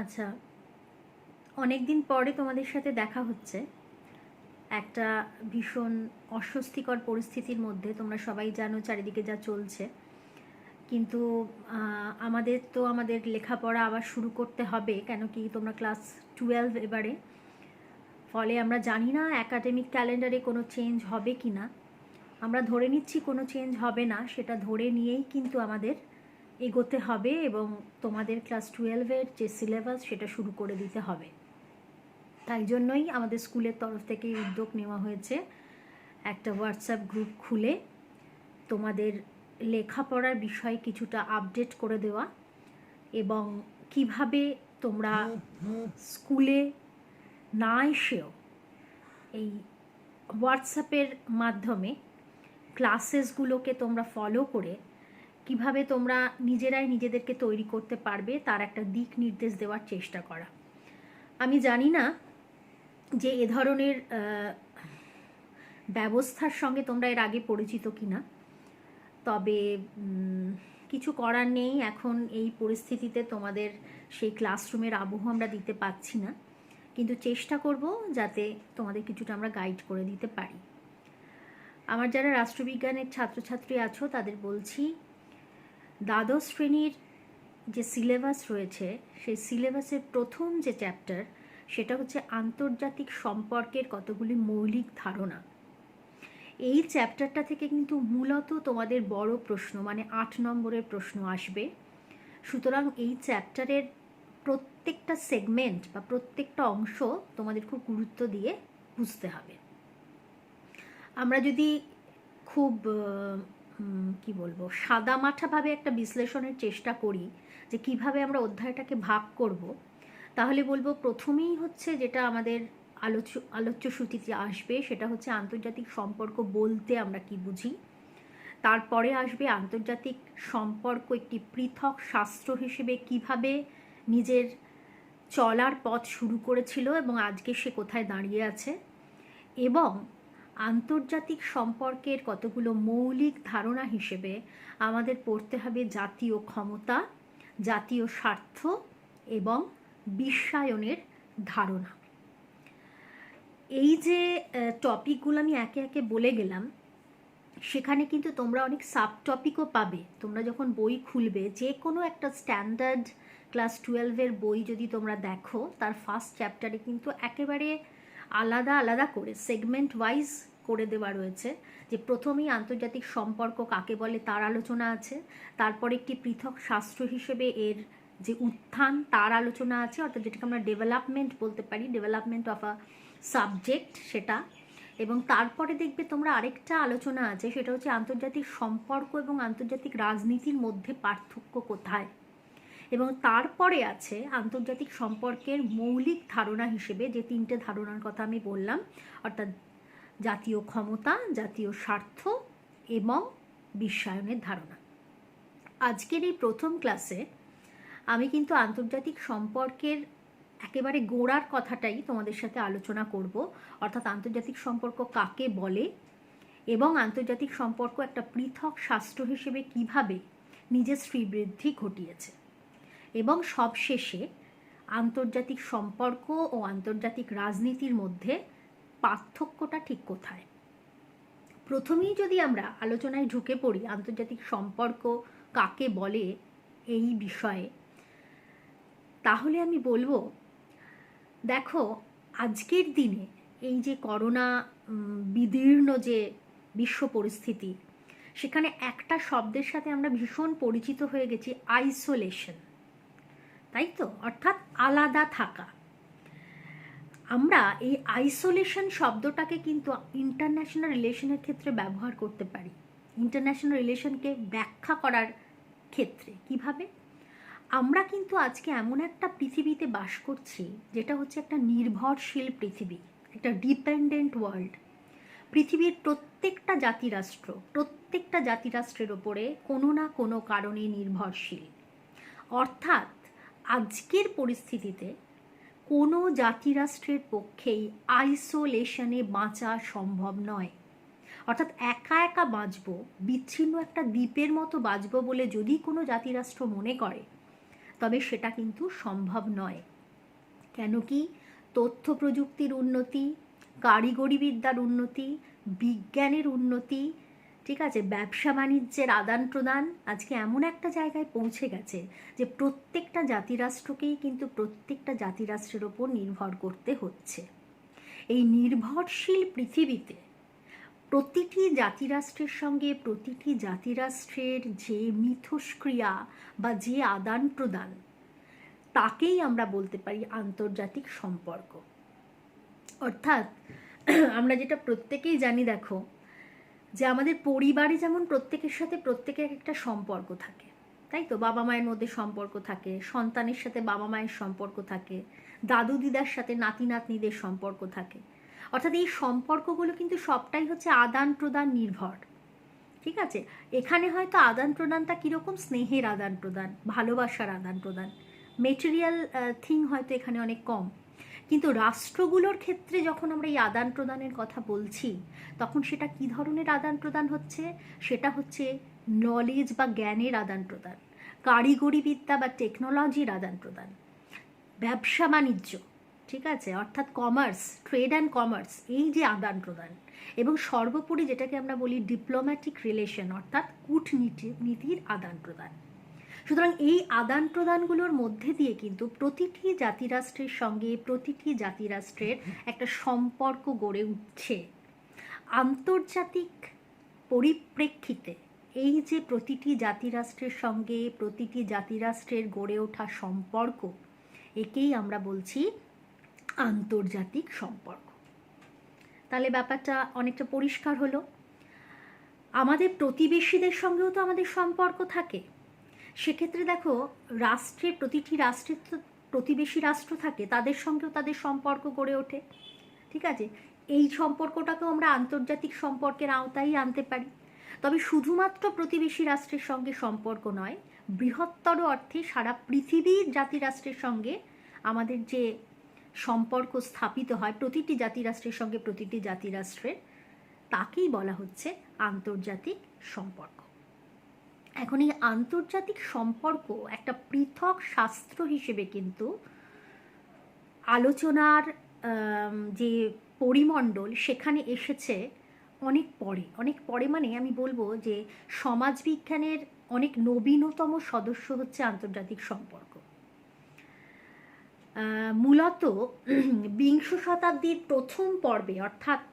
আচ্ছা, অনেক দিন পরে তোমাদের সাথে দেখা হচ্ছে। একটা ভীষণ অস্বস্তিকর পরিস্থিতির মধ্যে, তোমরা সবাই জানো চারিদিকে যা চলছে। কিন্তু আমাদের তো আমাদের লেখাপড়া আবার শুরু করতে হবে, কেন কি তোমরা ক্লাস 12 এবারে। ফলে আমরা জানি না অ্যাকাডেমিক ক্যালেন্ডারে কোনো চেঞ্জ হবে কি না। আমরা ধরে নিচ্ছি কোনো চেঞ্জ হবে না, সেটা ধরে নিয়েই কিন্তু আমাদের এগোতে হবে এবং তোমাদের ক্লাস 12-এর যে সিলেবাস সেটা শুরু করে দিতে হবে। তাই জন্যই আমাদের স্কুলের তরফ থেকে উদ্যোগ নেওয়া হয়েছে একটা হোয়াটসঅ্যাপ গ্রুপ খুলে তোমাদের লেখাপড়ার বিষয়ে কিছুটা আপডেট করে দেওয়া এবং কিভাবে তোমরা স্কুলে না এসেও এই হোয়াটসঅ্যাপের মাধ্যমে ক্লাসেসগুলোকে তোমরা ফলো করে কিভাবে তোমরা নিজেরাই নিজেদেরকে তৈরি করতে পারবে তার একটা দিক নির্দেশ দেওয়ার চেষ্টা করা। আমি জানি না যে এ ধরনের ব্যবস্থার সঙ্গে তোমরা এর আগে পরিচিত কিনা, তবে কিছু করার নেই। এখন এই পরিস্থিতিতে তোমাদের সেই ক্লাসরুমের আবহ আমরা দিতে পারছি না, কিন্তু চেষ্টা করব যাতে তোমাদের কিছুটা আমরা গাইড করে দিতে পারি। আমার যারা রাষ্ট্রবিজ্ঞানের ছাত্রছাত্রী আছো তাদের বলছি, দ্বাদশ শ্রেণীর যে সিলেবাস রয়েছে সেই সিলেবাসের প্রথম যে চ্যাপ্টার সেটা হচ্ছে আন্তর্জাতিক সম্পর্কের কতগুলি মৌলিক ধারণা। এই চ্যাপ্টারটা থেকে কিন্তু মূলত তোমাদের বড় প্রশ্ন মানে 8 নম্বরের প্রশ্ন আসবে। সুতরাং এই চ্যাপ্টারের প্রত্যেকটা সেগমেন্ট বা প্রত্যেকটা অংশ তোমাদের খুব গুরুত্ব দিয়ে বুঝতে হবে। আমরা যদি খুব কি বলবো সাদামাঠাভাবে একটা বিশ্লেষণের চেষ্টা করি যে কিভাবে আমরা অধ্যায়টাকে ভাগ করব, তাহলে বলবো প্রথমেই হচ্ছে যেটা আমাদের আলোচ্যসূচিতে আসবে সেটা হচ্ছে আন্তর্জাতিক সম্পর্ক বলতে আমরা কি বুঝি। তারপরে আসবে আন্তর্জাতিক সম্পর্ক একটি পৃথক শাস্ত্র হিসেবে কিভাবে নিজের চলার পথ শুরু করেছিল এবং আজকে সে কোথায় দাঁড়িয়ে আছে, এবং আন্তর্জাতিক সম্পর্কের কতগুলো মৌলিক ধারণা হিসেবে আমাদের পড়তে হবে জাতীয় ক্ষমতা, জাতীয় স্বার্থ এবং বিশ্বায়নের ধারণা। এই যে টপিকগুলো আমি একে একে বলে গেলাম, সেখানে কিন্তু তোমরা অনেক সাব টপিকও পাবে। তোমরা যখন বই খুলবে, যে কোনো একটা স্ট্যান্ডার্ড ক্লাস 12-এর বই যদি তোমরা দেখো, তার ফার্স্ট চ্যাপ্টারে কিন্তু একেবারে আলাদা আলাদা করে সেগমেন্ট ওয়াইজ করে দেওয়া রয়েছে। যে প্রথমেই আন্তর্জাতিক সম্পর্ক কাকে বলে তার আলোচনা আছে, তারপর একটি পৃথক শাস্ত্র হিসেবে এর যে উত্থান তার আলোচনা আছে, অর্থাৎ যেটাকে আমরা ডেভেলপমেন্ট বলতে পারি, ডেভেলপমেন্ট অফ আ সাবজেক্ট সেটা। এবং তারপরে দেখবে তোমরা আরেকটা আলোচনা আছে, সেটা হচ্ছে আন্তর্জাতিক সম্পর্ক এবং আন্তর্জাতিক রাজনীতির মধ্যে পার্থক্য কোথায়। এবং তারপরে আছে আন্তর্জাতিক সম্পর্কের মৌলিক ধারণা হিসেবে যে 3টে ধারণার কথা আমি বললাম, অর্থাৎ জাতীয় ক্ষমতা, জাতীয় স্বার্থ এবং বিশ্বায়নের ধারণা। আজকের এই প্রথম ক্লাসে আমি কিন্তু আন্তর্জাতিক সম্পর্কের একেবারে গোড়ার কথাটাই তোমাদের সাথে আলোচনা করব, অর্থাৎ আন্তর্জাতিক সম্পর্ক কাকে বলে এবং আন্তর্জাতিক সম্পর্ক একটা পৃথক শাস্ত্র হিসেবে কিভাবে নিজের শ্রীবৃদ্ধি ঘটিয়েছে, এবং সবশেষে আন্তর্জাতিক সম্পর্ক ও আন্তর্জাতিক রাজনীতির মধ্যে পার্থক্যটা ঠিক কোথায়। প্রথমেই যদি আমরা আলোচনায় ঢুকে পড়ি আন্তর্জাতিক সম্পর্ক কাকে বলে এই বিষয়ে, তাহলে আমি বলবো, দেখো আজকের দিনে এই যে করোনা বিদীর্ণ যে বিশ্ব পরিস্থিতি, সেখানে একটা শব্দের সাথে আমরা ভীষণ পরিচিত হয়ে গেছি, আইসোলেশন, তাই তো, অর্থাৎ আলাদা থাকা। আমরা এই আইসোলেশন শব্দটাকে কিন্তু ইন্টারন্যাশনাল রিলেশনের ক্ষেত্রে ব্যবহার করতে পারি, ইন্টারন্যাশনাল রিলেশনকে ব্যাখ্যা করার ক্ষেত্রে। কিভাবে? আমরা কিন্তু আজকে এমন একটা পৃথিবীতে বাস করছি যেটা হচ্ছে একটা নির্ভরশীল পৃথিবী, একটা ডিপেন্ডেন্ট ওয়ার্ল্ড। পৃথিবীর প্রত্যেকটা জাতিরাষ্ট্রের ওপরে কোনো না কোনো কারণে নির্ভরশীল। অর্থাৎ আজকের পরিস্থিতিতে কোনো জাতিরাষ্ট্রের পক্ষেই আইসোলেশনে বাঁচা সম্ভব নয়। অর্থাৎ একা একা বাঁচবো, বিচ্ছিন্ন একটা দ্বীপের মতো বাঁচবো বলে যদি কোনো জাতিরাষ্ট্র মনে করে, তবে সেটা কিন্তু সম্ভব নয়। কেন কি? তথ্য প্রযুক্তির উন্নতি, কারিগরি বিদ্যার উন্নতি, বিজ্ঞানের উন্নতি, ঠিক আছে, ব্যবসা বাণিজ্যের আদান প্রদান আজকে এমন একটা জায়গায় পৌঁছে গেছে যে প্রত্যেকটা জাতিরাষ্ট্রকেই কিন্তু প্রত্যেকটা জাতিরাষ্ট্রের ওপর নির্ভর করতে হচ্ছে। এই নির্ভরশীল পৃথিবীতে প্রতিটি জাতিরাষ্ট্রের সঙ্গে প্রতিটি জাতিরাষ্ট্রের যে মিথস্ক্রিয়া বা যে আদান প্রদান, তাকেই আমরা বলতে পারি আন্তর্জাতিক সম্পর্ক। অর্থাৎ আমরা যেটা প্রত্যেকেই জানি, দেখো যে আমাদের পরিবারে যেমন প্রত্যেকের সাথে প্রত্যেকের একটা সম্পর্ক থাকে, তাই তো? বাবা মায়ের মধ্যে সম্পর্ক থাকে, সন্তানের সাথে বাবা মায়ের সম্পর্ক থাকে, দাদু দিদার সাথে নাতি নাতনিদের সম্পর্ক থাকে। অর্থাৎ এই সম্পর্কগুলো কিন্তু সবটাই হচ্ছে আদান প্রদান নির্ভর, ঠিক আছে? এখানে হয়তো আদান প্রদানটা কীরকম, স্নেহের আদান প্রদান, ভালোবাসার আদান প্রদান, মেটেরিয়াল থিং হয়তো এখানে অনেক কম। কিন্তু রাষ্ট্রগুলোর ক্ষেত্রে যখন আমরা এই আদান প্রদানের কথা বলছি, তখন সেটা কী ধরনের আদান প্রদান হচ্ছে? সেটা হচ্ছে নলেজ বা জ্ঞানের আদান প্রদান, কারিগরি বিদ্যা বা টেকনোলজির আদান প্রদান, ব্যবসা বাণিজ্য, ঠিক আছে, অর্থাৎ কমার্স, ট্রেড অ্যান্ড কমার্স, এই যে আদান প্রদান, এবং সর্বোপরি যেটাকে আমরা বলি ডিপ্লোম্যাটিক রিলেশন, অর্থাৎ কূটনীতির আদান প্রদান। সুতরাং এই আদান প্রদানগুলোর মধ্যে দিয়ে কিন্তু প্রতিটি জাতিরাষ্ট্রের সঙ্গে প্রতিটি জাতিরাষ্ট্রের একটা সম্পর্ক গড়ে উঠছে। আন্তর্জাতিক পরিপ্রেক্ষিতে এই যে প্রতিটি জাতিরাষ্ট্রের সঙ্গে প্রতিটি জাতিরাষ্ট্রের গড়ে ওঠা সম্পর্ক, একেই আমরা বলছি আন্তর্জাতিক সম্পর্ক। তাহলে ব্যাপারটা অনেকটা পরিষ্কার হলো। আমাদের প্রতিবেশীদের সঙ্গেও তো আমাদের সম্পর্ক থাকে। সেক্ষেত্রে দেখো, রাষ্ট্রের প্রতিটি রাষ্ট্রের তো প্রতিবেশী রাষ্ট্র থাকে, তাদের সঙ্গেও তাদের সম্পর্ক গড়ে ওঠে, ঠিক আছে? এই সম্পর্কটাকেও আমরা আন্তর্জাতিক সম্পর্কের আওতায় আনতে পারি। তবে শুধুমাত্র প্রতিবেশী রাষ্ট্রের সঙ্গে সম্পর্ক নয়, বৃহত্তর অর্থে সারা পৃথিবীর জাতিরাষ্ট্রের সঙ্গে আমাদের যে সম্পর্ক স্থাপিত হয়, প্রতিটি জাতিরাষ্ট্রের সঙ্গে প্রতিটি জাতিরাষ্ট্রের, তাকেই বলা হচ্ছে আন্তর্জাতিক সম্পর্ক। এখন এই আন্তর্জাতিক সম্পর্ক একটা পৃথক শাস্ত্র হিসেবে কিন্তু আলোচনার যে পরিমণ্ডল সেখানে এসেছে অনেক পরে মানে আমি বলবো যে সমাজবিজ্ঞানের অনেক নবীনতম সদস্য হচ্ছে আন্তর্জাতিক সম্পর্ক। মূলত বিংশ শতাব্দীর প্রথম পর্বে, অর্থাৎ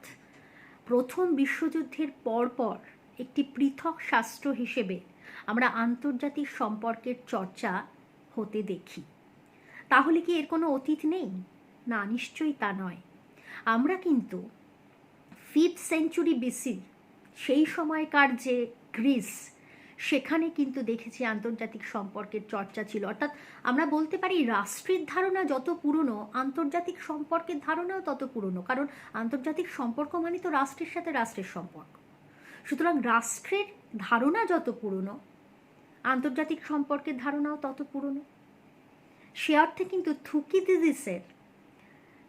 প্রথম বিশ্বযুদ্ধের পরপর একটি পৃথক শাস্ত্র হিসেবে আমরা আন্তর্জাতিক সম্পর্কের চর্চা হতে দেখি। তাহলে কি এর কোনো অতীত নেই? না, নিশ্চয়ই তা নয়। আমরা কিন্তু 5th সেঞ্চুরি বিসি, সেই সময়কার যে গ্রিস, সেখানে কিন্তু দেখেছি আন্তর্জাতিক সম্পর্কের চর্চা ছিল। অর্থাৎ আমরা বলতে পারি রাষ্ট্রের ধারণা যত পুরনো, আন্তর্জাতিক সম্পর্কের ধারণাও তত পুরনো। কারণ আন্তর্জাতিক সম্পর্ক মানে তো রাষ্ট্রের সাথে রাষ্ট্রের সম্পর্ক। সুতরাং রাষ্ট্রের ধারণা যত পুরনো, আন্তর্জাতিক সম্পর্কের ধারণাও তত পুরনো। সে অর্থে কিন্তু থুকিদিদিসের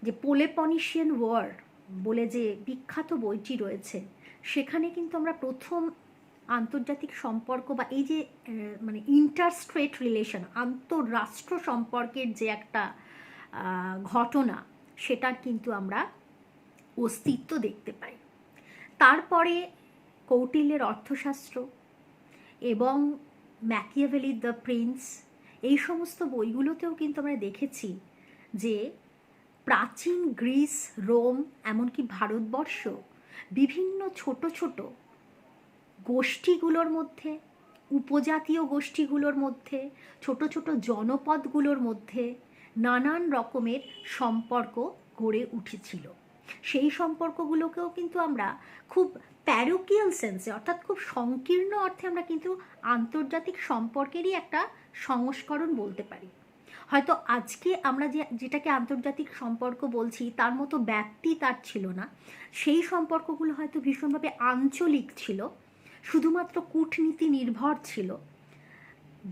যে পেলোপনেশিয়ান ওয়ার বলে যে বিখ্যাত বইটি রয়েছে, সেখানে কিন্তু আমরা প্রথম আন্তর্জাতিক সম্পর্ক বা এই যে মানে ইন্টারস্টেট রিলেশন, আন্তঃরাষ্ট্র সম্পর্কের যে একটা ঘটনা, সেটার কিন্তু আমরা অস্তিত্ব দেখতে পাই। তারপরে কৌটিল্যের অর্থশাস্ত্র এবং ম্যাকিয়াভেলির দ্য প্রিন্স, এই সমস্ত বইগুলোতেও কিন্তু আমরা দেখেছি যে প্রাচীন গ্রিস, রোম, এমনকি ভারতবর্ষ, বিভিন্ন ছোট ছোট গোষ্ঠীগুলোর মধ্যে, উপজাতীয় গোষ্ঠীগুলোর মধ্যে, ছোট ছোট জনপদগুলোর মধ্যে নানান রকমের সম্পর্ক গড়ে উঠেছিল। সেই সম্পর্কগুলোকেও কিন্তু আমরা খুব প্যারোকিয়াল সেন্সে, অর্থাৎ খুব সংকীর্ণ অর্থে আমরা কিন্তু আন্তর্জাতিক সম্পর্কেরই একটা সংস্করণ বলতে পারি। হয়তো আজকে আমরা যেটাকে আন্তর্জাতিক সম্পর্ক বলছি তার মতো ব্যাপ্তি তার ছিল না। সেই সম্পর্কগুলো হয়তো ভীষণভাবে আঞ্চলিক ছিল, শুধুমাত্র কূটনীতি নির্ভর ছিল,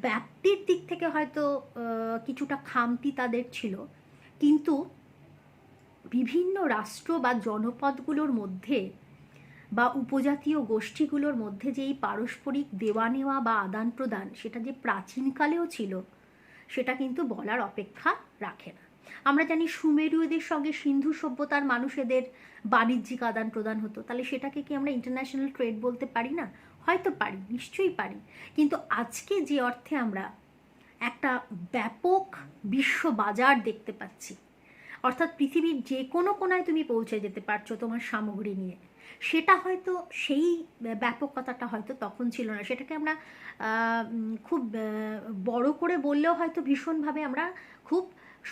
ব্যাপ্তির দিক থেকে হয়তো কিছুটা খামতি তাদের ছিল। কিন্তু বিভিন্ন রাষ্ট্র বা জনপদগুলোর মধ্যে বা উপজাতীয় গোষ্ঠীগুলোর মধ্যে যে এই পারস্পরিক দেওয়া নেওয়া বা আদান প্রদান, সেটা যে প্রাচীনকালেও ছিল, সেটা কিন্তু বলার অপেক্ষা রাখে না। আমরা জানি সুমেরীয়দের সঙ্গে সিন্ধু সভ্যতার মানুষেদের বাণিজ্যিক আদান প্রদান হতো, তাহলে সেটাকে কি আমরা ইন্টারন্যাশনাল ট্রেড বলতে পারি না? হয়তো পারি, নিশ্চয়ই পারি। কিন্তু আজকে যে অর্থে আমরা একটা ব্যাপক বিশ্ব বাজার দেখতে পাচ্ছি, অর্থাৎ পৃথিবীর যে কোনো কোনায় তুমি পৌঁছে যেতে পারছো তোমার সামগ্রী নিয়ে, সেটা হয়তো সেই ব্যাপকতাটা হয়তো তখন ছিল না। সেটাকে আমরা খুব বড় করে বললেও হয়তো ভীষণভাবে আমরা খুব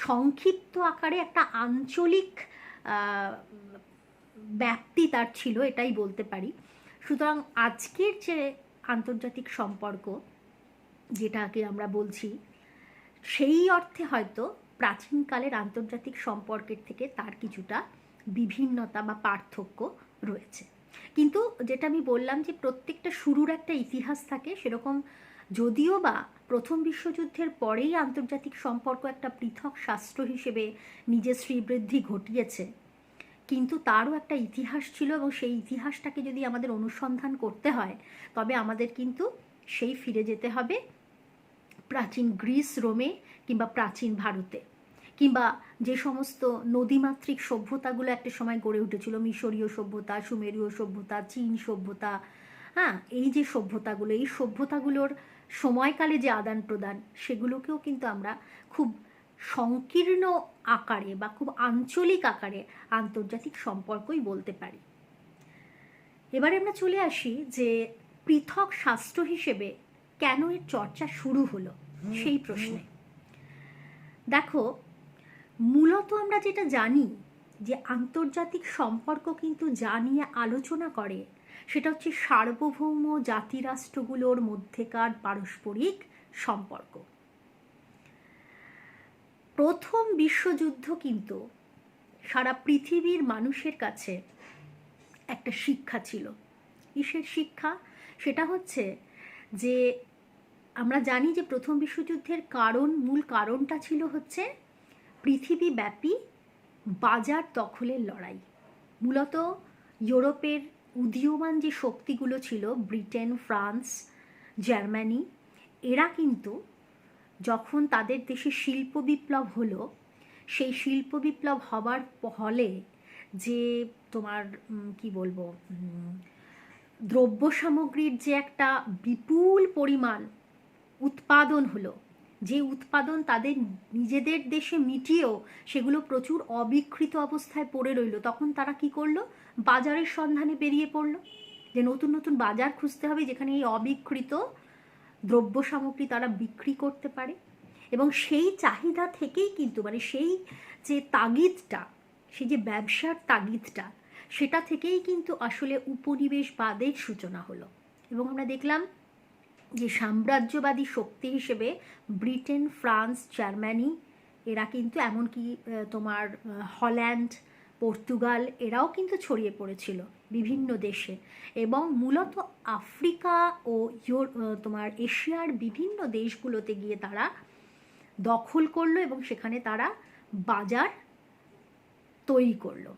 সংক্ষিপ্ত আকারে একটা আঞ্চলিক ব্যাপ্তি তার ছিল, এটাই বলতে পারি। সুতরাং আজকের যে আন্তর্জাতিক সম্পর্ক যেটাকে আমরা বলছি, সেই অর্থে হয়তো প্রাচীনকালের আন্তর্জাতিক সম্পর্কের থেকে তার কিছুটা বিভিন্নতা বা পার্থক্য রয়েছে। কিন্তু যেটা আমি বললাম যে প্রত্যেকটা শুরুর একটা ইতিহাস থাকে, সেরকম যদিও বা প্রথম বিশ্বযুদ্ধের পরেই আন্তর্জাতিক সম্পর্ক একটা পৃথক শাস্ত্র হিসেবে নিজের শ্রীবৃদ্ধি ঘটিয়েছে, কিন্তু তারও একটা ইতিহাস ছিল, এবং সেই ইতিহাসটাকে যদি আমাদের অনুসন্ধান করতে হয় তবে আমাদের কিন্তু সেই ফিরে যেতে হবে প্রাচীন গ্রিস, রোমে, কিংবা প্রাচীন ভারতে, কিংবা যে সমস্ত নদীমাতৃক সভ্যতাগুলো একটা সময় গড়ে উঠেছিল, মিশরীয় সভ্যতা, সুমেরীয় সভ্যতা, চীন সভ্যতা। হ্যাঁ, এই যে সভ্যতাগুলো, এই সভ্যতাগুলোর সময়কালে যে আদান প্রদান, সেগুলোকেও কিন্তু আমরা খুব সংকীর্ণ আকারে বা খুব আঞ্চলিক আকারে আন্তর্জাতিক সম্পর্কই বলতে পারি। এবারে আমরা চলে আসি যে পৃথক শাস্ত্র হিসেবে কেন এর চর্চা শুরু হলো সেই প্রশ্নে। দেখো, মূলত আমরা যেটা জানি যে আন্তর্জাতিক সম্পর্ক কিন্তু যা নিয়ে আলোচনা করে সেটা হচ্ছে সার্বভৌম জাতিরাষ্ট্রগুলোর মধ্যেকার পারস্পরিক সম্পর্ক। প্রথম বিশ্বযুদ্ধ কিন্তু সারা পৃথিবীর মানুষের কাছে একটা শিক্ষা ছিল। কিসের শিক্ষা? সেটা হচ্ছে যে আমরা জানি যে প্রথম বিশ্বযুদ্ধের মূল কারণটা ছিল হচ্ছে পৃথিবীব্যাপী বাজার দখলের লড়াই। মূলত ইউরোপের উদীয়মান যে শক্তিগুলো ছিল, ব্রিটেন, ফ্রান্স, জার্মানি, এরা কিন্তু যখন তাদের দেশে শিল্প বিপ্লব হলো, সেই শিল্প বিপ্লব হবার ফলে যে তোমার কি বলবো, দ্রব্য সামগ্রীর যে একটা বিপুল পরিমাণ উৎপাদন হলো, যে উৎপাদন তাদের নিজেদের দেশে মিটিয়েও সেগুলো প্রচুর অবিকৃত অবস্থায় পড়ে রইল, তখন তারা কি করলো? বাজারের সন্ধানে বেরিয়ে পড়লো, যে নতুন নতুন বাজার খুঁজতে হবে যেখানে এই অবিকৃত দ্রব্য সামগ্রী তারা বিক্রি করতে পারে। এবং সেই চাহিদা থেকেই কিন্তু মানে সেই যে তাগিদটা, সেই যে ব্যবসার তাগিদটা, সেটা থেকেই কিন্তু আসলে উপনিবেশবাদের সূচনা হলো। এবং আমরা দেখলাম যে সাম্রাজ্যবাদী শক্তি হিসেবে ব্রিটেন, ফ্রান্স, জার্মানি, এরা কিন্তু এমনকি তোমার হল্যান্ড, পর্তুগাল, এরাও কিন্তু ছড়িয়ে পড়েছিল বিভিন্ন দেশে, এবং মূলত আফ্রিকা ও তোমার এশিয়ার বিভিন্ন দেশগুলোতে গিয়ে তারা দখল করলো এবং সেখানে তারা বাজার তৈরি করলো।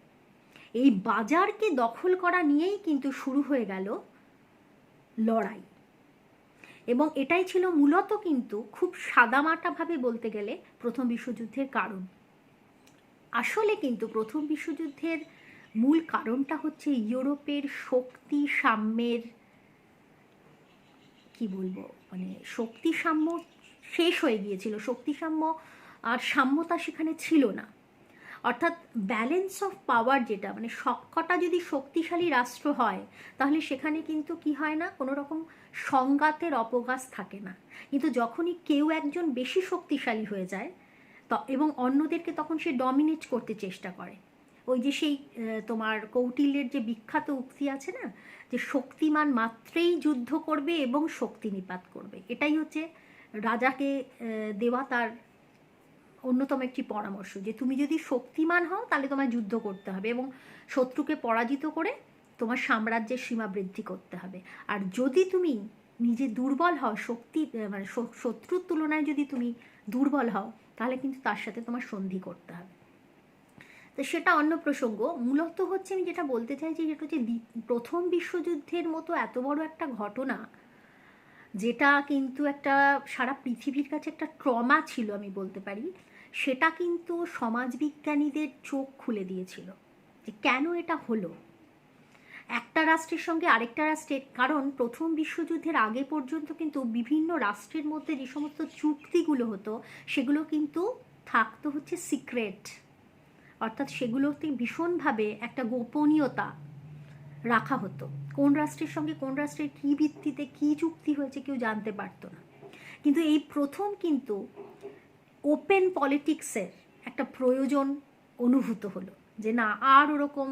এই বাজারকে দখল করা নিয়েই কিন্তু শুরু হয়ে গেল লড়াই, এবং এটাই ছিল মূলত কিন্তু খুব সাদামাটাভাবে বলতে গেলে প্রথম বিশ্বযুদ্ধের কারণ। আসলে কিন্তু প্রথম বিশ্বযুদ্ধের মূল কারণটা হচ্ছে ইউরোপের শক্তি সাম্যের, কি বলবো, মানে শক্তি সাম্য শেষ হয়ে গিয়েছিল, শক্তি সাম্য আর সাম্যতা সেখানে ছিল না। অর্থাৎ ব্যালেন্স অফ পাওয়ার, যেটা মানে সবকটা যদি শক্তিশালী রাষ্ট্র হয় তাহলে সেখানে কিন্তু কি হয় না, কোনো রকম সংঘাতের অবকাশ থাকে না। কিন্তু যখনই কেউ একজন বেশি শক্তিশালী হয়ে যায় এবং অন্যদেরকে তখন সে ডমিনেট করতে চেষ্টা করে, ওই যে সেই তোমার কৌটিল্যের যে বিখ্যাত উক্তি আছে না, যে শক্তিমান মাত্রেই যুদ্ধ করবে এবং শক্তি নিপাত করবে, এটাই হচ্ছে রাজাকে দেওয়া তার অন্যতম একটি পরামর্শ, যে তুমি যদি শক্তিমান হও তাহলে তোমায় যুদ্ধ করতে হবে এবং শত্রুকে পরাজিত করে তোমার সাম্রাজ্যের সীমা বৃদ্ধি করতে হবে। আর যদি তুমি নিজে দুর্বল হও, মানে শত্রুর তুলনায় যদি তুমি দুর্বল হও, তাহলে কিন্তু তার সাথে তোমার সন্ধি করতে হবে। তো সেটা অন্য প্রসঙ্গ। মূলত হচ্ছে আমি যেটা বলতে চাই যে এটা হচ্ছে প্রথম বিশ্বযুদ্ধের মতো এত বড় একটা ঘটনা, যেটা কিন্তু একটা সারা পৃথিবীর কাছে একটা ট্রমা ছিল আমি বলতে পারি, সেটা কিন্তু সমাজবিজ্ঞানীদের চোখ খুলে দিয়েছিল যে কেন এটা হলো একটা রাষ্ট্রের সঙ্গে আরেকটা রাষ্ট্রের। কারণ প্রথম বিশ্বযুদ্ধের আগে পর্যন্ত কিন্তু বিভিন্ন রাষ্ট্রের মধ্যে যে সমস্ত চুক্তিগুলো হতো সেগুলো কিন্তু থাকতো হচ্ছে সিক্রেট, অর্থাৎ সেগুলোতে ভীষণভাবে একটা গোপনীয়তা রাখা হতো। কোন রাষ্ট্রের সঙ্গে কোন রাষ্ট্রের কী ভিত্তিতে কী চুক্তি হয়েছে কেউ জানতে পারতো না। কিন্তু এই প্রথম কিন্তু ওপেন পলিটিক্সের একটা প্রয়োজন অনুভূত হলো যে না, আর ওরকম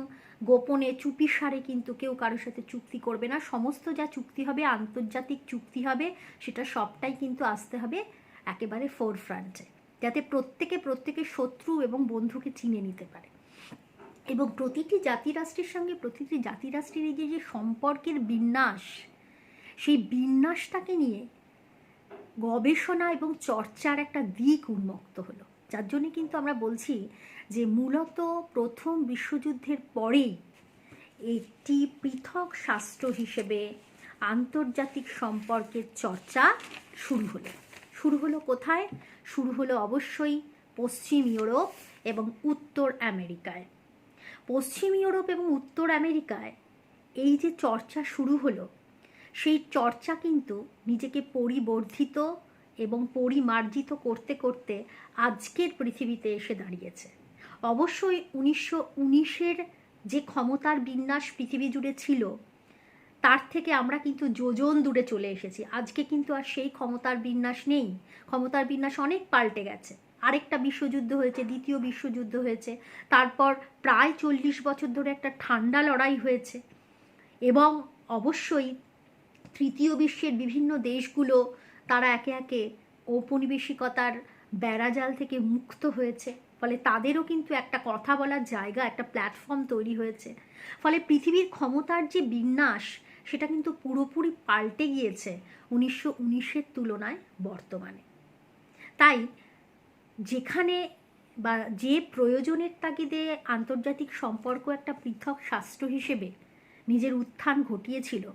গোপনে চুপিসারে কিন্তু কেউ কারোর সাথে চুক্তি করবে না, সমস্ত যা চুক্তি হবে আন্তর্জাতিক চুক্তি হবে, সেটা সবটাই কিন্তু আসতে হবে একেবারে ফোরফ্রন্টে, যাতে প্রত্যেকের শত্রু এবং বন্ধুকে চিনে নিতে পারে। এবং প্রতিটি জাতিরাষ্ট্রের সঙ্গে প্রতিটি জাতিরাষ্ট্রের এই যে সম্পর্কের বিন্যাস, সেই বিন্যাসটাকে নিয়ে গবেষণা এবং চর্চার একটা দিক উন্মুক্ত হলো। যার জন্যে কিন্তু আমরা বলছি যে মূলত প্রথম বিশ্বযুদ্ধের পরেই একটি পৃথক শাস্ত্র হিসেবে আন্তর্জাতিক সম্পর্কের চর্চা শুরু হলো কোথায়? শুরু হলো অবশ্যই পশ্চিম ইউরোপ এবং উত্তর আমেরিকায়। পশ্চিম ইউরোপ এবং উত্তর আমেরিকায় এই যে চর্চা শুরু হলো, সেই চর্চা কিন্তু নিজেকে পরিবর্ধিত এবং পরিমার্জিত করতে করতে আজকের পৃথিবীতে এসে দাঁড়িয়েছে। অবশ্যই 1919-এর যে ক্ষমতার বিন্যাস পৃথিবী জুড়ে ছিল, তার থেকে আমরা কিন্তু যোজন দূরে চলে এসেছি। আজকে কিন্তু আর সেই ক্ষমতার বিন্যাস নেই, ক্ষমতার বিন্যাস অনেক পাল্টে গেছে। আরেকটা বিশ্বযুদ্ধ হয়েছে, দ্বিতীয় বিশ্বযুদ্ধ হয়েছে, তারপর প্রায় 40 বছর ধরে একটা ঠান্ডা লড়াই হয়েছে, এবং অবশ্যই তৃতীয় বিশ্বের বিভিন্ন দেশগুলো তারা একে একে ঔপনিবেশিকতার বেড়াজাল থেকে মুক্ত হয়েছে। ফলে তাদেরও কিন্তু একটা কথা বলার জায়গা, একটা প্ল্যাটফর্ম তৈরি হয়েছে। ফলে পৃথিবীর ক্ষমতার যে বিন্যাস, সেটা কিন্তু পুরোপুরি পাল্টে গিয়েছে 1919-এর তুলনায় বর্তমানে। তাই যেখানে বা যে প্রয়োজনের তাগিদে আন্তর্জাতিক সম্পর্ক একটা পৃথক শাস্ত্র হিসেবে নিজের উত্থান ঘটিয়েছিল,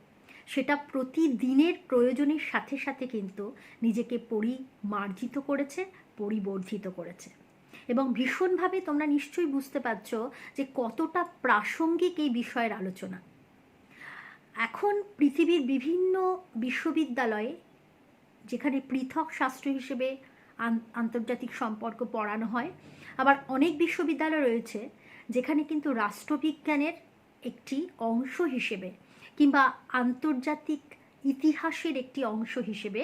সেটা প্রতিদিনের প্রয়োজনের সাথে সাথে কিন্তু নিজেকে পরিমার্জিত করেছে, পরিবর্ধিত করেছে। এবং ভীষণভাবে তোমরা নিশ্চয়ই বুঝতে পারছো যে কতটা প্রাসঙ্গিক এই বিষয়ের আলোচনা। এখন পৃথিবীর বিভিন্ন বিশ্ববিদ্যালয়ে যেখানে পৃথক শাস্ত্র হিসেবে আন্তর্জাতিক সম্পর্ক পড়ানো হয়, আবার অনেক বিশ্ববিদ্যালয় রয়েছে যেখানে কিন্তু রাষ্ট্রবিজ্ঞানের একটি অংশ হিসেবে কিংবা আন্তর্জাতিক ইতিহাসের একটি অংশ হিসেবে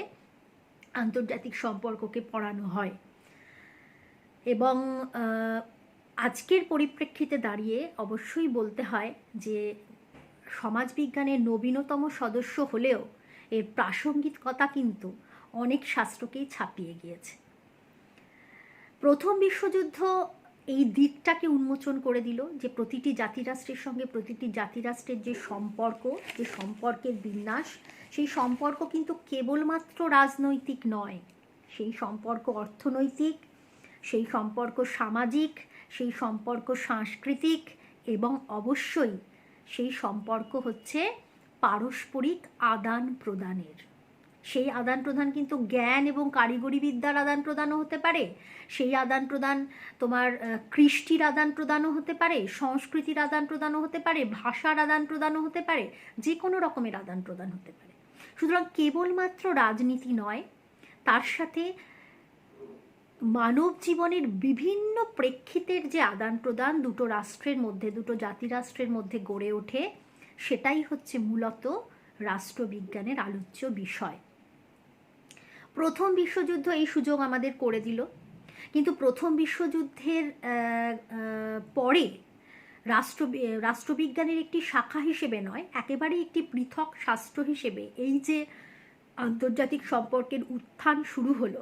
আন্তর্জাতিক সম্পর্ককে পড়ানো হয়। এবং আজকের পরিপ্রেক্ষিতে দাঁড়িয়ে অবশ্যই বলতে হয় যে সমাজবিজ্ঞানের নবীনতম সদস্য হলেও এর প্রাসঙ্গিকতা কিন্তু অনেক শাস্ত্রকেই ছাপিয়ে গিয়েছে। প্রথম বিশ্বযুদ্ধ এই দিকটাকে উন্মোচন করে দিল যে প্রতিটি জাতিরাষ্ট্রের সঙ্গে প্রতিটি জাতিরাষ্ট্রের যে সম্পর্কের বিন্যাস, সেই সম্পর্ক কিন্তু কেবলমাত্র রাজনৈতিক নয়, সেই সম্পর্ক অর্থনৈতিক, সেই সম্পর্ক সামাজিক, সেই সম্পর্ক সাংস্কৃতিক, এবং অবশ্যই সেই সম্পর্ক হচ্ছে পারস্পরিক আদান প্রদানের। সেই আদান প্রদান কিন্তু জ্ঞান এবং কারিগরি বিদ্যার আদান প্রদানও হতে পারে, সেই আদান প্রদান তোমার কৃষ্টির আদান প্রদানও হতে পারে, সংস্কৃতির আদান প্রদানও হতে পারে, ভাষার আদান প্রদানও হতে পারে, যে কোনো রকমের আদান প্রদান হতে পারে। সুতরাং কেবলমাত্র রাজনীতি নয়, তার সাথে মানব জীবনের বিভিন্ন প্রেক্ষিতের যে আদান প্রদান দুটো রাষ্ট্রের মধ্যে, দুটো জাতিরাষ্ট্রের মধ্যে গড়ে ওঠে, সেটাই হচ্ছে মূলত রাষ্ট্রবিজ্ঞানের আলোচ্য বিষয়। প্রথম বিশ্বযুদ্ধ এই সুযোগ আমাদের করে দিল, কিন্তু প্রথম বিশ্বযুদ্ধের পরে রাষ্ট্রবিজ্ঞানের একটি শাখা হিসেবে নয়, একেবারেই একটি পৃথক শাস্ত্র হিসেবে এই যে আন্তর্জাতিক সম্পর্কের উত্থান শুরু হলো,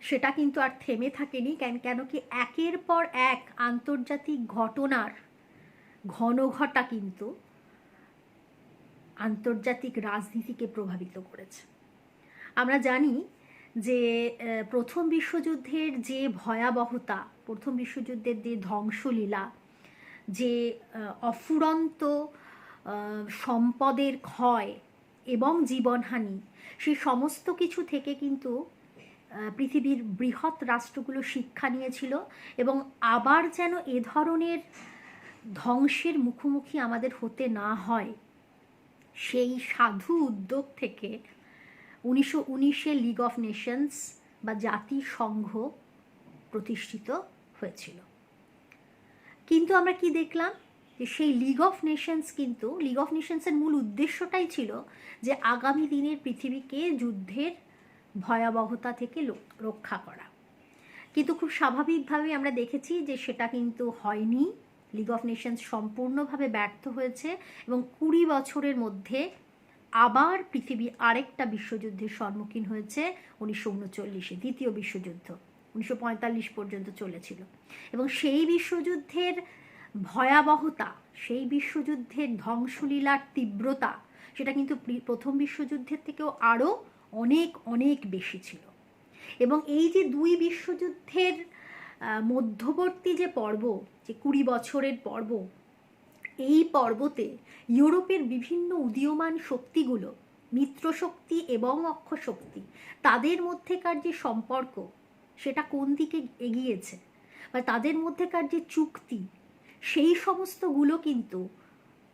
সেটা কিন্তু আর থেমে থাকেনি। কেন কি একের পর এক আন্তর্জাতিক ঘটনার ঘনঘটা কিন্তু আন্তর্জাতিক রাজনীতিকে প্রভাবিত করেছে। আমরা জানি যে প্রথম বিশ্বযুদ্ধের যে ভয়াবহতা, প্রথম বিশ্বযুদ্ধের যে ধ্বংসলীলা, যে অফুরন্ত সম্পদের ক্ষয় এবং জীবনহানি, সেই সমস্ত কিছু থেকে কিন্তু পৃথিবীর বৃহৎ রাষ্ট্রগুলো শিক্ষা নিয়েছিল এবং আবার যেন এ ধরনের ধ্বংসের মুখোমুখি আমাদের হতে না হয়, সেই সাধু উদ্যোগ থেকে 1919-এ লিগ অফ নেশনস বা জাতিসংঘ প্রতিষ্ঠিত হয়েছিল। কিন্তু আমরা কি দেখলাম, যে সেই লিগ অফ নেশনসের মূল উদ্দেশ্যটাই ছিল যে আগামী দিনের পৃথিবীকে যুদ্ধের ভয়াবহতা থেকে রক্ষা করা। কিন্তু খুব স্বাভাবিকভাবে আমরা দেখেছি যে সেটা কিন্তু হয়নি। লিগ অফ নেশনস সম্পূর্ণভাবে ব্যর্থ হয়েছে এবং 20 বছরের মধ্যে আবার পৃথিবী আরেকটা বিশ্বযুদ্ধের সম্মুখীন হয়েছে 1939-এ, দ্বিতীয় বিশ্বযুদ্ধ 1945 পর্যন্ত চলেছিল। এবং সেই বিশ্বযুদ্ধের ভয়াবহতা, সেই বিশ্বযুদ্ধের ধ্বংসলীলার তীব্রতা, সেটা কিন্তু প্রথম বিশ্বযুদ্ধের থেকেও আরও অনেক অনেক বেশি ছিল। এবং এই যে দুই বিশ্বযুদ্ধের মধ্যবর্তী যে পর্ব, যে 20 বছরের পর্ব, এই পর্বতে ইউরোপের বিভিন্ন উদীয়মান শক্তিগুলো, মিত্রশক্তি এবং অক্ষশক্তি, তাদের মধ্যেকার যে সম্পর্ক সেটা কোন দিকে এগিয়েছে, বা তাদের মধ্যেকার যে চুক্তি, সেই সমস্তগুলো কিন্তু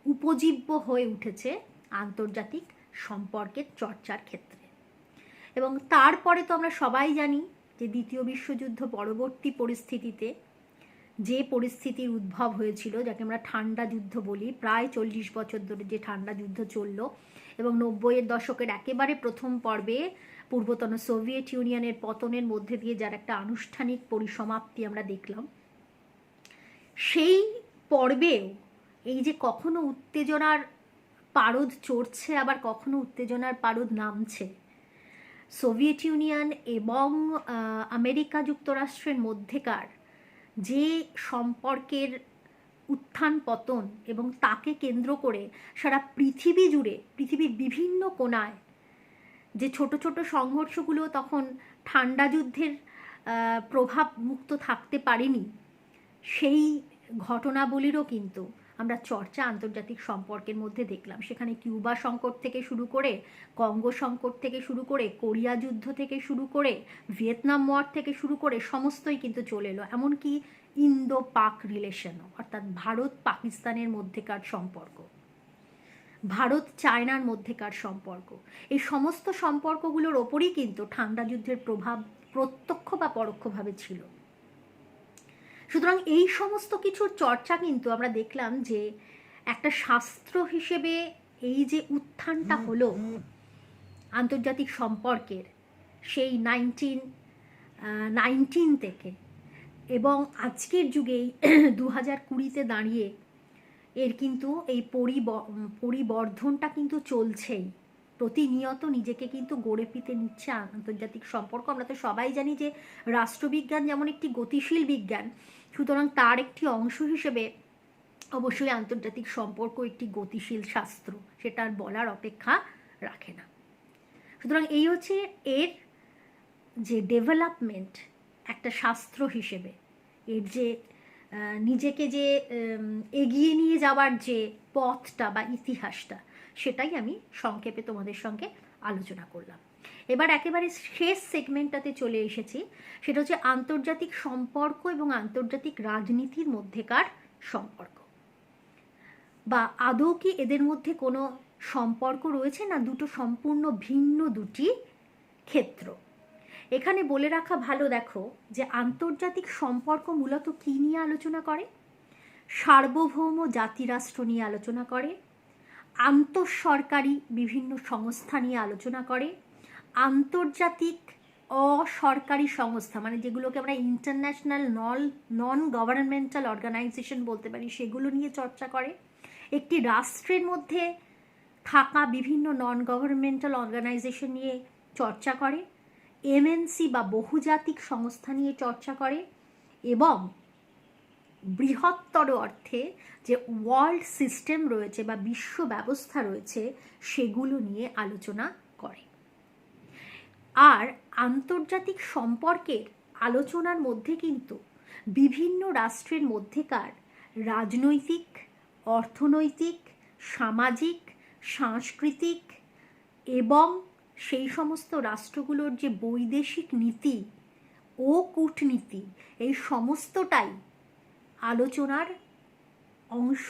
উপজীব্য হয়ে উঠেছে আন্তর্জাতিক সম্পর্কের চর্চার ক্ষেত্রে। এবং তারপরে তো আমরা সবাই জানি যে দ্বিতীয় বিশ্বযুদ্ধ পরবর্তী পরিস্থিতিতে যে পরিস্থিতির উদ্ভব হয়েছিল, যাকে আমরা ঠান্ডা যুদ্ধ বলি, প্রায় 40 বছর ধরে যে ঠান্ডা যুদ্ধ চলল এবং 90-এর দশকের একেবারে প্রথম পর্বে পূর্বতন সোভিয়েত ইউনিয়নের পতনের মধ্যে দিয়ে যার একটা আনুষ্ঠানিক পরিসমাপ্তি আমরা দেখলাম, সেই পর্বেও এই যে কখনো উত্তেজনার পারদ চড়ছে আবার কখনো উত্তেজনার পারদ নামছে, সোভিয়েত ইউনিয়ন এবং আমেরিকা যুক্তরাষ্ট্রের মধ্যেকার যে সম্পর্কের উত্থান পতন এবং তাকে কেন্দ্র করে সারা পৃথিবী জুড়ে, পৃথিবীর বিভিন্ন কোণায় যে ছোট ছোট সংঘর্ষগুলো তখন ঠান্ডা যুদ্ধের প্রভাব মুক্ত থাকতে পারেনি, সেই ঘটনাবলীরও কিন্তু আমরা চর্চা আন্তর্জাতিক সম্পর্কের মধ্যে দেখলাম। সেখানে কিউবা সংকট থেকে শুরু করে, কঙ্গো সংকট থেকে শুরু করে, কোরিয়া যুদ্ধ থেকে শুরু করে, ভিয়েতনাম ওয়ার থেকে শুরু করে সমস্তই কিন্তু চলে এলো। এমনকি ইন্দো পাক রিলেশনও, অর্থাৎ ভারত পাকিস্তানের মধ্যেকার সম্পর্ক, ভারত চায়নার মধ্যেকার সম্পর্ক, এই সমস্ত সম্পর্কগুলোর ওপরই কিন্তু ঠান্ডা যুদ্ধের প্রভাব প্রত্যক্ষ বা পরোক্ষভাবে ছিল। সুতরাং এই সমস্ত কিছুর চর্চা কিন্তু আমরা দেখলাম যে একটা শাস্ত্র হিসেবে এই যে উত্থানটা হলো আন্তর্জাতিক সম্পর্কের সেই 1919 থেকে এবং আজকের যুগেই 2020-তে দাঁড়িয়ে এর কিন্তু এই পরিবর্ধনটা কিন্তু চলছেই। প্রতিনিয়ত নিজেকে কিন্তু গড়ে পিতে নিচ্ছে আন্তর্জাতিক সম্পর্ক। আমরা তো সবাই জানি যে রাষ্ট্রবিজ্ঞান যেমন একটি গতিশীল বিজ্ঞান, সুতরাং তার একটি অংশ হিসেবে অবশ্যই আন্তর্জাতিক সম্পর্ক একটি গতিশীল শাস্ত্র, সেটা আর বলার অপেক্ষা রাখে না। সুতরাং এই হচ্ছে এর যে ডেভেলপমেন্ট একটা শাস্ত্র হিসেবে, এর যে নিজেকে যে এগিয়ে নিয়ে যাওয়ার যে পথটা বা ইতিহাসটা, সেটাই আমি সংক্ষেপে তোমাদের সঙ্গে আলোচনা করলাম। এবার একেবারে শেষ সেগমেন্টটাতে চলে এসেছি, সেটা হচ্ছে আন্তর্জাতিক সম্পর্ক এবং আন্তর্জাতিক রাজনীতির মধ্যেকার সম্পর্ক, বা আদৌ কি এদের মধ্যে কোনো সম্পর্ক রয়েছে না দুটো সম্পূর্ণ ভিন্ন দুটি ক্ষেত্র। এখানে বলে রাখা ভালো, দেখো যে আন্তর্জাতিক সম্পর্ক মূলত কী নিয়ে আলোচনা করে, সার্বভৌম জাতিরাষ্ট্র নিয়ে আলোচনা করে, আন্তঃসরকারি বিভিন্ন সংস্থা নিয়ে আলোচনা করে, আন্তর্জাতিক অসরকারি সংস্থা মানে যেগুলোকে আমরা ইন্টারন্যাশনাল নন গভর্নমেন্টাল অর্গানাইজেশন বলতে পারি, সেগুলো নিয়ে চর্চা করে, একটি রাষ্ট্রের মধ্যে থাকা বিভিন্ন নন গভর্নমেন্টাল অর্গানাইজেশন নিয়ে চর্চা করে, এমএনসি বা বহুজাতিক সংস্থা নিয়ে চর্চা করে, এবং বৃহত্তর অর্থে যে ওয়ার্ল্ড সিস্টেম রয়েছে বা বিশ্ব ব্যবস্থা রয়েছে সেগুলো নিয়ে আলোচনা করে। আর আন্তর্জাতিক সম্পর্কের আলোচনার মধ্যে কিন্তু বিভিন্ন রাষ্ট্রের মধ্যেকার রাজনৈতিক, অর্থনৈতিক, সামাজিক, সাংস্কৃতিক এবং সেই সমস্ত রাষ্ট্রগুলোর যে বৈদেশিক নীতি ও কূটনীতি, এই সমস্তটাই আলোচনার অংশ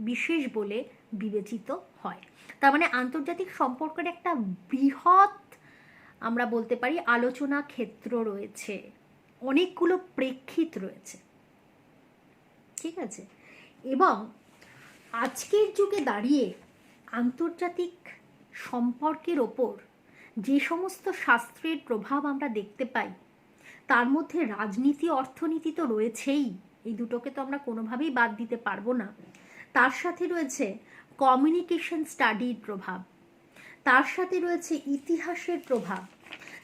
বিশেষ বলে বিবেচিত হয়। তার মানে আন্তর্জাতিক সম্পর্কের একটা বৃহৎ, আমরা বলতে পারি, আলোচনা ক্ষেত্র রয়েছে, অনেকগুলো প্রেক্ষিত রয়েছে, ঠিক আছে। এবং আজকের যুগে দাঁড়িয়ে আন্তর্জাতিক সম্পর্কের ওপর যে সমস্ত শাস্ত্রের প্রভাব আমরা দেখতে পাই, তার মধ্যে রাজনীতি অর্থনীতি তো রয়েছেই, এই দুটোকে তো আমরা কোনোভাবেই বাদ দিতে পারবো না। তার সাথে রয়েছে কমিউনিকেশন স্টাডির প্রভাব, তার সাথে রয়েছে ইতিহাসের প্রভাব,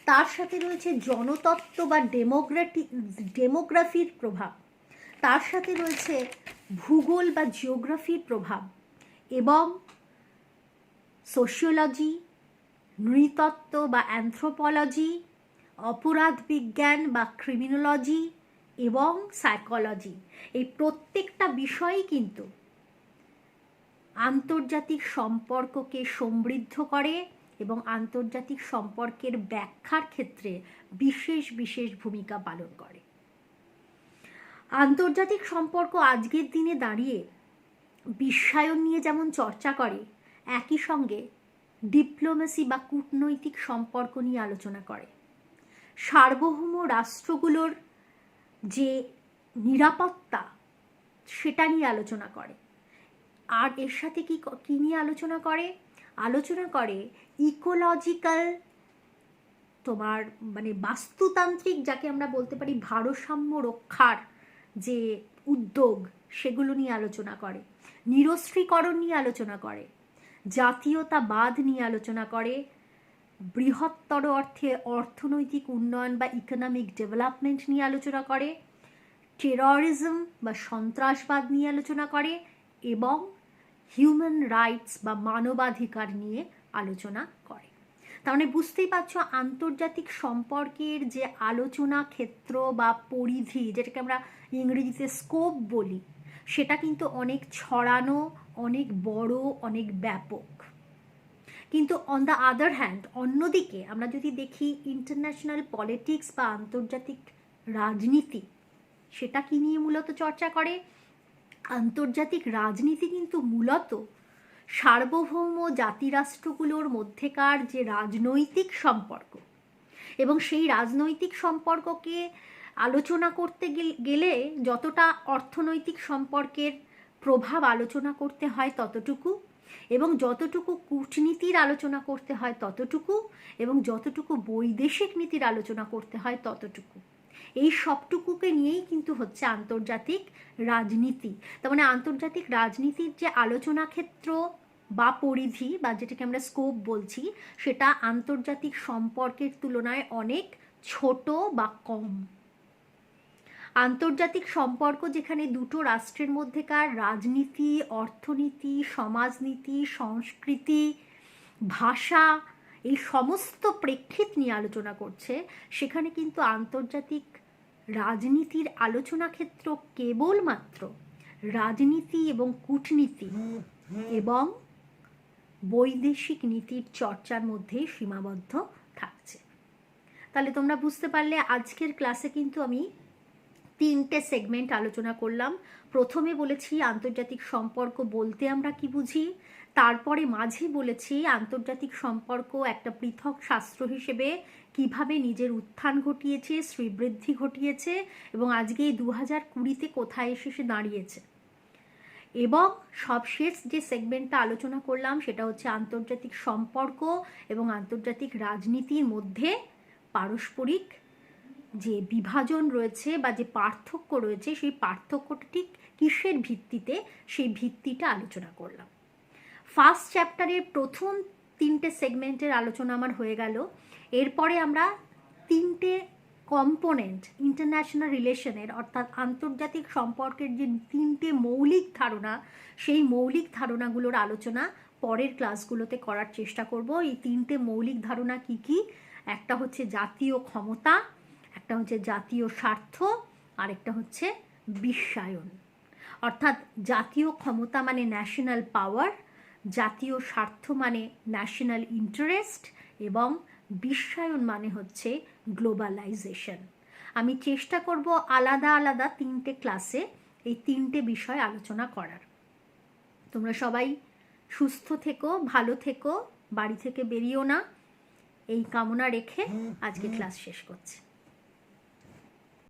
তার সাথে রয়েছে জনতত্ত্ব বা ডেমোগ্রাফির প্রভাব, তার সাথে রয়েছে ভূগোল বা জিওগ্রাফির প্রভাব, এবং সোশিওলজি, নৃতত্ত্ব বা অ্যানথ্রোপোলজি, অপরাধ বিজ্ঞান বা ক্রিমিনোলজি এবং সাইকোলজি, এই প্রত্যেকটা বিষয়ই কিন্তু আন্তর্জাতিক সম্পর্ককে সমৃদ্ধ করে এবং আন্তর্জাতিক সম্পর্কের ব্যাখ্যার ক্ষেত্রে বিশেষ বিশেষ ভূমিকা পালন করে। আন্তর্জাতিক সম্পর্ক আজকের দিনে দাঁড়িয়ে বিশ্বায়ন নিয়ে যেমন চর্চা করে, একই সঙ্গে ডিপ্লোমেসি বা কূটনৈতিক সম্পর্ক নিয়ে আলোচনা করে, সার্বভৌম রাষ্ট্রগুলোর যে নিরাপত্তা সেটা নিয়ে আলোচনা করে, আর এর সাথে কি নিয়ে আলোচনা করে ইকোলজিক্যাল, তোমার মানে বাস্তুতান্ত্রিক, যাকে আমরা বলতে পারি ভারসাম্য রক্ষার যে উদ্যোগ, সেগুলো নিয়ে আলোচনা করে, নিরস্ত্রীকরণ নিয়ে আলোচনা করে, জাতীয়তাবাদ নিয়ে আলোচনা করে, বৃহত্তর অর্থে অর্থনৈতিক উন্নয়ন বা ইকোনমিক ডেভেলপমেন্ট নিয়ে আলোচনা করে, টেররিজম বা সন্ত্রাসবাদ নিয়ে আলোচনা করে, এবং হিউম্যান রাইটস বা মানবাধিকার নিয়ে আলোচনা করে। তার মানে বুঝতেই পারছো, আন্তর্জাতিক সম্পর্কের যে আলোচনা ক্ষেত্র বা পরিধি, যেটাকে আমরা ইংরেজিতে স্কোপ বলি, সেটা কিন্তু অনেক ছড়ানো, অনেক বড়, অনেক ব্যাপক। কিন্তু অন দ্য আদার হ্যান্ড, অন্যদিকে আমরা যদি দেখি ইন্টারন্যাশনাল পলিটিক্স বা আন্তর্জাতিক রাজনীতি, সেটা কি নিয়ে মূলত চর্চা করে? আন্তর্জাতিক রাজনীতি কিন্তু মূলত সার্বভৌম জাতিরাষ্ট্রগুলোর মধ্যেকার যে রাজনৈতিক সম্পর্ক, এবং সেই রাজনৈতিক সম্পর্ককে আলোচনা করতে গেলে যতটা অর্থনৈতিক সম্পর্কের প্রভাব আলোচনা করতে হয় ততটুকু, এবং যতটুকু কূটনীতির আলোচনা করতে হয় ততটুকু, এবং যতটুকু বৈদেশিক নীতির আলোচনা করতে হয় ততটুকু। এই সবটুকুকে নিয়েই কিন্তু হচ্ছে আন্তর্জাতিক রাজনীতি। তার মানে আন্তর্জাতিক রাজনীতির যে আলোচনা ক্ষেত্র বা পরিধি, বা যেটাকে আমরা স্কোপ বলছি, সেটা আন্তর্জাতিক সম্পর্কের তুলনায় অনেক ছোট বা কম। আন্তর্জাতিক সম্পর্ক যেখানে দুটো রাষ্ট্রের মধ্যেকার রাজনীতি, অর্থনীতি, সমাজনীতি, সংস্কৃতি, ভাষা, এই সমস্ত প্রেক্ষিত নিয়ে আলোচনা করছে, সেখানে কিন্তু আন্তর্জাতিক রাজনীতির আলোচনা ক্ষেত্র কেবলমাত্র রাজনীতি এবং কূটনীতি এবং বৈদেশিক নীতির চর্চার মধ্যে সীমাবদ্ধ থাকছে। তাহলে তোমরা বুঝতে পারলে আজকের ক্লাসে কিন্তু আমি 3টে সেগমেন্ট আলোচনা করলাম। প্রথমে বলেছি আন্তর্জাতিক সম্পর্ক বলতে আমরা কি বুঝি, তারপরে মাঝে বলেছি আন্তর্জাতিক সম্পর্ক একটা পৃথক শাস্ত্র হিসেবে কিভাবে নিজের উত্থান ঘটিয়েছে, শ্রীবৃদ্ধি ঘটিয়েছে, এবং আজকে এই 2020-তে কোথায় এসে দাঁড়িয়েছে। এবং সবশেষ যে সেগমেন্টটা আলোচনা করলাম সেটা হচ্ছে আন্তর্জাতিক সম্পর্ক এবং আন্তর্জাতিক রাজনীতির মধ্যে পারস্পরিক যে বিভাজন রয়েছে বা যে পার্থক্য রয়েছে, সেই পার্থক্যটা ঠিক কিসের ভিত্তিতে, সেই ভিত্তিটা আলোচনা করলাম। ফার্স্ট চ্যাপ্টারের প্রথম 3টে সেগমেন্টের আলোচনা আমার হয়ে গেল। এরপরে আমরা 3টে কম্পোনেন্ট ইন্টারন্যাশনাল রিলেশনের, অর্থাৎ আন্তর্জাতিক সম্পর্কের যে 3টে মৌলিক ধারণা, সেই মৌলিক ধারণাগুলোর আলোচনা পরের ক্লাসগুলোতে করার চেষ্টা করব। এই 3টে মৌলিক ধারণা কি কি? একটা হচ্ছে জাতীয় ক্ষমতা, একটা হচ্ছে জাতীয় স্বার্থ, আরেকটা হচ্ছে বিশ্বায়ন। অর্থাৎ জাতীয় ক্ষমতা মানে ন্যাশনাল পাওয়ার, জাতীয় স্বার্থ মানে ন্যাশনাল ইন্টারেস্ট, এবং বিশ্বায়ন মানে হচ্ছে গ্লোবালাইজেশন। আমি চেষ্টা করব আলাদা আলাদা 3টে ক্লাসে এই 3টে বিষয় আলোচনা করার। তোমরা সবাই সুস্থ থেকো, ভালো থেকো, বাড়ি থেকে বেরিও না, এই কামনা রেখে আজকে ক্লাস শেষ করছি।